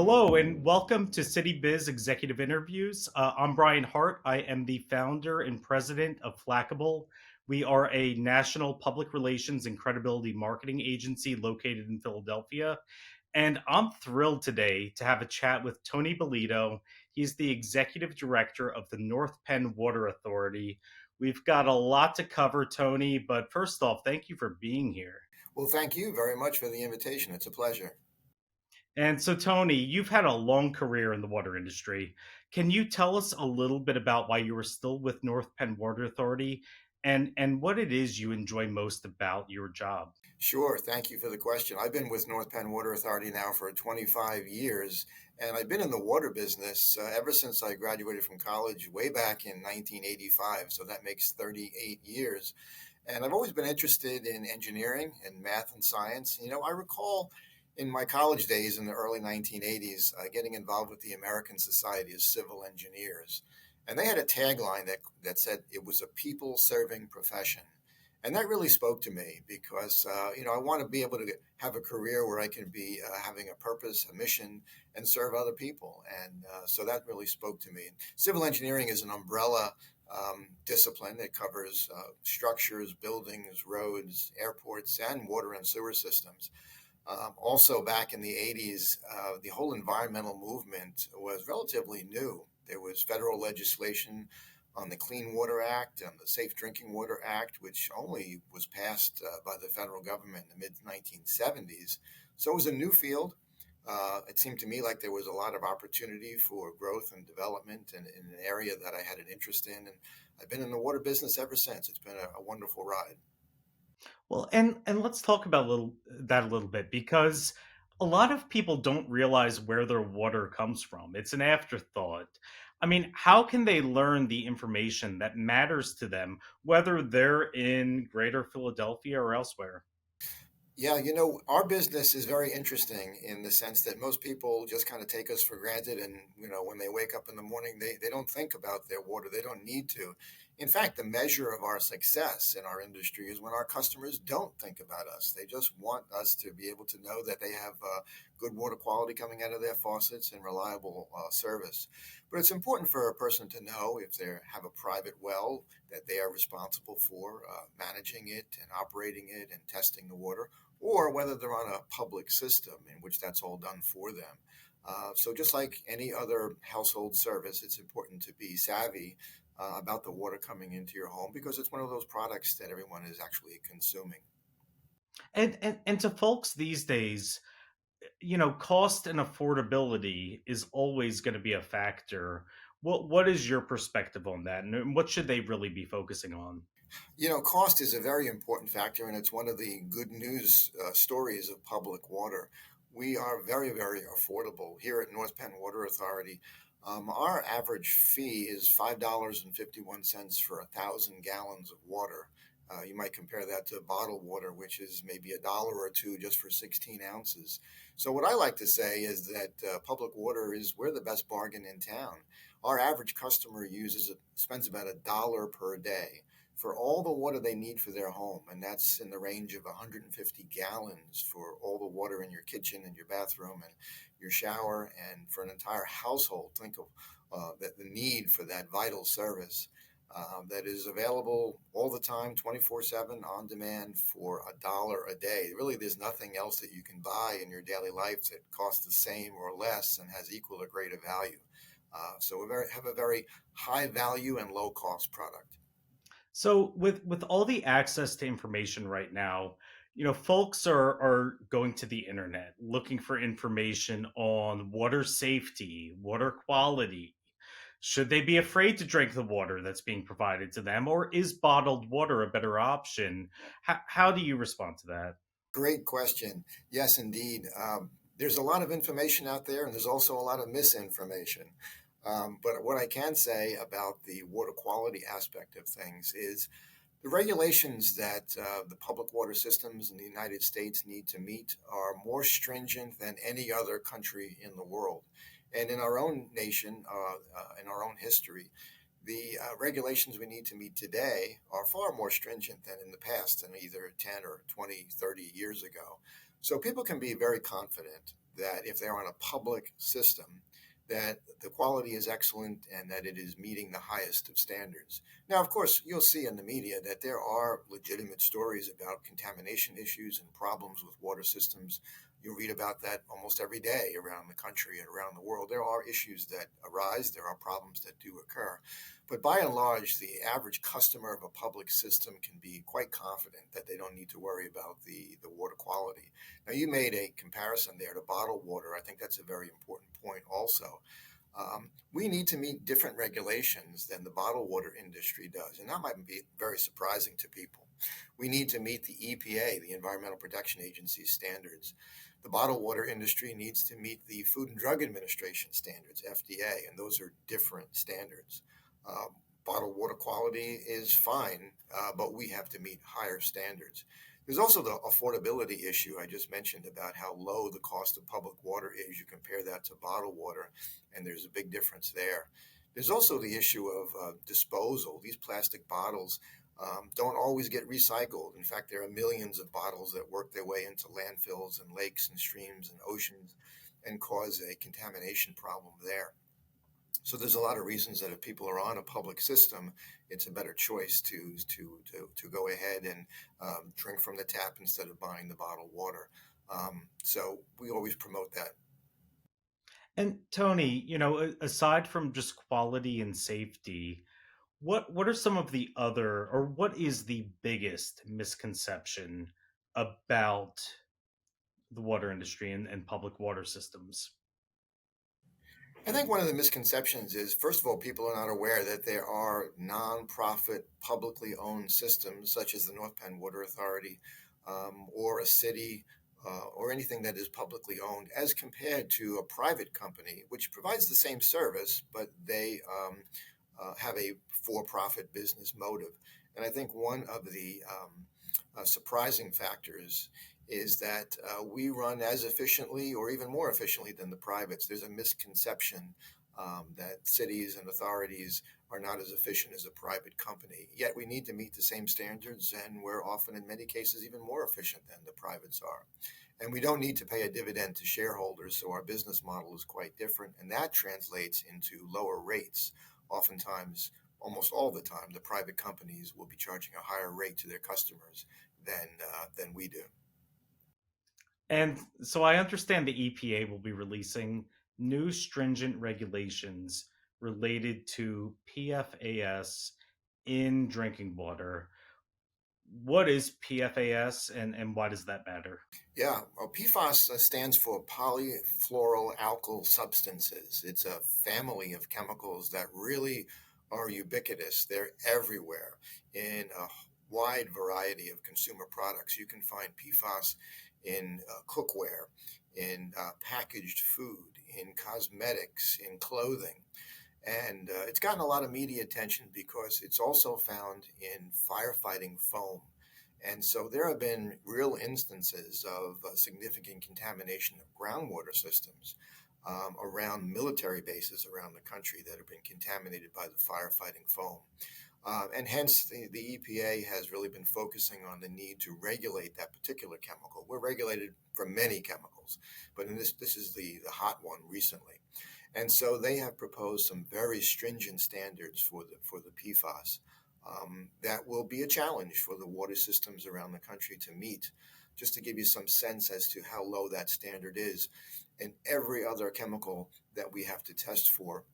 Hello and welcome to Citybiz Executive Interviews. I'm Brian Hart. I am the founder and president of Flackable. We are a national public relations and credibility marketing agency located in Philadelphia. And I'm thrilled today to have a chat with Tony Bellitto. He's the executive director of the North Penn Water Authority. We've got a lot to cover, Tony, but first off, thank you for being here. Well, thank you very much for the invitation. It's a pleasure. And so, Tony, you've had a long career in the water industry. Can you tell us a little bit about why you were still with North Penn Water Authority and what it is you enjoy most about your job? Sure. Thank you for the question. I've been with North Penn Water Authority now for 25 years, and I've been in the water business ever since I graduated from college way back in 1985. So that makes 38 years. And I've always been interested in engineering and math and science. I recall in my college days in the early 1980s getting involved with the American Society of Civil Engineers. And they had a tagline that said it was a people serving profession. And that really spoke to me because, I want to be able to have a career where I can be having a purpose, a mission, and serve other people. And so that really spoke to me. And civil engineering is an umbrella discipline that covers structures, buildings, roads, airports, and water and sewer systems. Also, back in the 80s, the whole environmental movement was relatively new. There was federal legislation on the Clean Water Act and the Safe Drinking Water Act, which only was passed by the federal government in the mid 1970s. So it was a new field. It seemed to me like there was a lot of opportunity for growth and development in an area that I had an interest in. And I've been in the water business ever since. It's been a wonderful ride. Well, and let's talk about a little bit because a lot of people don't realize where their water comes from. It's an afterthought. I mean, how can they learn the information that matters to them, whether they're in greater Philadelphia or elsewhere? Yeah, our business is very interesting in the sense that most people just kind of take us for granted. And, when they wake up in the morning, they don't think about their water. They don't need to. In fact, the measure of our success in our industry is when our customers don't think about us. They just want us to be able to know that they have good water quality coming out of their faucets and reliable service. But it's important for a person to know if they have a private well that they are responsible for managing it and operating it and testing the water, or whether they're on a public system in which that's all done for them. So just like any other household service, it's important to be savvy about the water coming into your home because it's one of those products that everyone is actually consuming. And to folks these days, cost and affordability is always going to be a factor. What is your perspective on that, and what should they really be focusing on? Cost is a very important factor, and it's one of the good news stories of public water. We are very, very affordable here at North Penn Water Authority. Our average fee is $5.51 for 1,000 gallons of water. You might compare that to bottled water, which is maybe a dollar or two just for 16 ounces. So, what I like to say is that public water is we're the best bargain in town. Our average customer spends about a dollar per day for all the water they need for their home, and that's in the range of 150 gallons for all the water in your kitchen and your bathroom and your shower, and for an entire household. Think of the need for that vital service that is available all the time, 24/7, on demand for a dollar a day. Really, there's nothing else that you can buy in your daily life that costs the same or less and has equal or greater value. So have a very high value and low cost product. So with all the access to information right now, folks are going to the internet looking for information on water safety, water quality. Should they be afraid to drink the water that's being provided to them, or is bottled water a better option? How do you respond to that? Great question. Yes, indeed. There's a lot of information out there, and there's also a lot of misinformation. But what I can say about the water quality aspect of things is the regulations that the public water systems in the United States need to meet are more stringent than any other country in the world. And in our own nation, in our own history, the regulations we need to meet today are far more stringent than in the past, than either 10 or 20, 30 years ago. So people can be very confident that if they're on a public system, that the quality is excellent and that it is meeting the highest of standards. Now, of course, you'll see in the media that there are legitimate stories about contamination issues and problems with water systems. You read about that almost every day around the country and around the world. There are issues that arise, there are problems that do occur. But by and large, the average customer of a public system can be quite confident that they don't need to worry about the water quality. Now, you made a comparison there to bottled water. I think that's a very important point also. We need to meet different regulations than the bottled water industry does, and that might be very surprising to people. We need to meet the EPA, the Environmental Protection Agency standards. The bottled water industry needs to meet the Food and Drug Administration standards, FDA, and those are different standards. Uh, Bottled water quality is fine, but we have to meet higher standards. There's also the affordability issue I just mentioned about how low the cost of public water is. You compare that to bottled water, and there's a big difference there. There's also the issue of disposal. These plastic bottles don't always get recycled. In fact, there are millions of bottles that work their way into landfills and lakes and streams and oceans and cause a contamination problem there. So there's a lot of reasons that if people are on a public system, it's a better choice to go ahead and drink from the tap instead of buying the bottled water. So we always promote that. And Tony, aside from just quality and safety, what are some of the other, or what is the biggest misconception about the water industry and public water systems? I think one of the misconceptions is, first of all, people are not aware that there are nonprofit, publicly owned systems such as the North Penn Water Authority or a city or anything that is publicly owned, as compared to a private company, which provides the same service, but they have a for profit business motive. And I think one of the surprising factors is that we run as efficiently or even more efficiently than the privates. There's a misconception that cities and authorities are not as efficient as a private company. Yet we need to meet the same standards, and we're often, in many cases, even more efficient than the privates are. And we don't need to pay a dividend to shareholders, so our business model is quite different, and that translates into lower rates. Oftentimes, almost all the time, the private companies will be charging a higher rate to their customers than we do. And so I understand the EPA will be releasing new stringent regulations related to PFAS in drinking water. What is PFAS, and why does that matter? Yeah, well, PFAS stands for polyfluoroalkyl substances. It's a family of chemicals that really are ubiquitous. They're everywhere in a wide variety of consumer products. You can find PFAS in cookware, in packaged food, in cosmetics, in clothing. And it's gotten a lot of media attention because it's also found in firefighting foam. And so there have been real instances of significant contamination of groundwater systems around military bases around the country that have been contaminated by the firefighting foam. And hence, the EPA has really been focusing on the need to regulate that particular chemical. We're regulated for many chemicals, but this is the hot one recently. And so they have proposed some very stringent standards for the PFAS that will be a challenge for the water systems around the country to meet. Just to give you some sense as to how low that standard is, and every other chemical that we have to test for,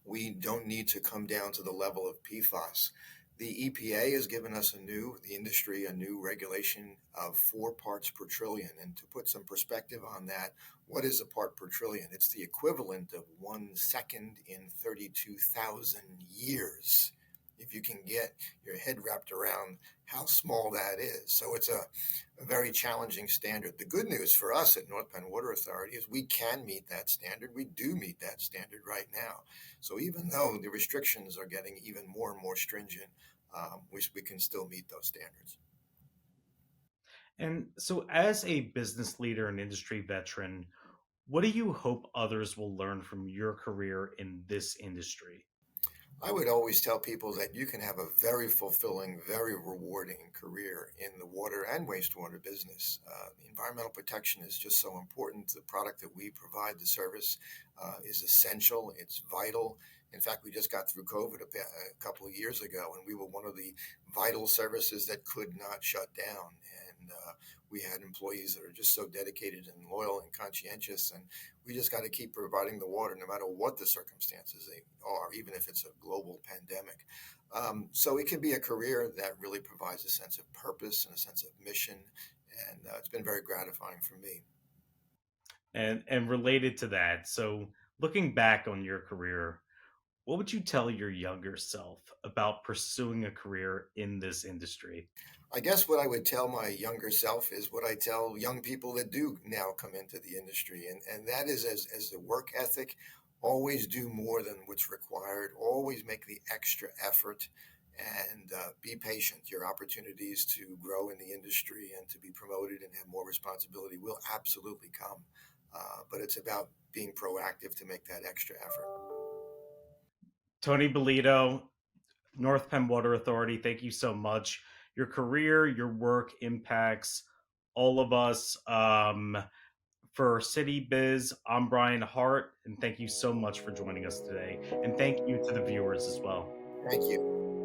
we don't need to come down to the level of PFAS. The EPA has given us the industry, a new regulation of 4 parts per trillion. And to put some perspective on that, what is a part per trillion? It's the equivalent of 1 second in 32,000 years. If you can get your head wrapped around how small that is. So it's a very challenging standard. The good news for us at North Penn Water Authority is we can meet that standard. We do meet that standard right now. So even though the restrictions are getting even more and more stringent, we can still meet those standards. And so, as a business leader and industry veteran, what do you hope others will learn from your career in this industry? I would always tell people that you can have a very fulfilling, very rewarding career in the water and wastewater business. Environmental protection is just so important. The product that we provide, the service, is essential. It's vital. In fact, we just got through COVID a couple of years ago, and we were one of the vital services that could not shut down. And we had employees that are just so dedicated and loyal and conscientious, and we just got to keep providing the water no matter what the circumstances they are, even if it's a global pandemic. So it can be a career that really provides a sense of purpose and a sense of mission, and it's been very gratifying for me. And related to that, so looking back on your career, what would you tell your younger self about pursuing a career in this industry? I guess what I would tell my younger self is what I tell young people that do now come into the industry, and that is as the work ethic, always do more than what's required, always make the extra effort, and be patient. Your opportunities to grow in the industry and to be promoted and have more responsibility will absolutely come. But it's about being proactive to make that extra effort. Tony Bellitto, North Penn Water Authority, thank you so much. Your career, your work impacts all of us. For Citybiz, I'm Brian Hart, and thank you so much for joining us today. And thank you to the viewers as well. Thank you.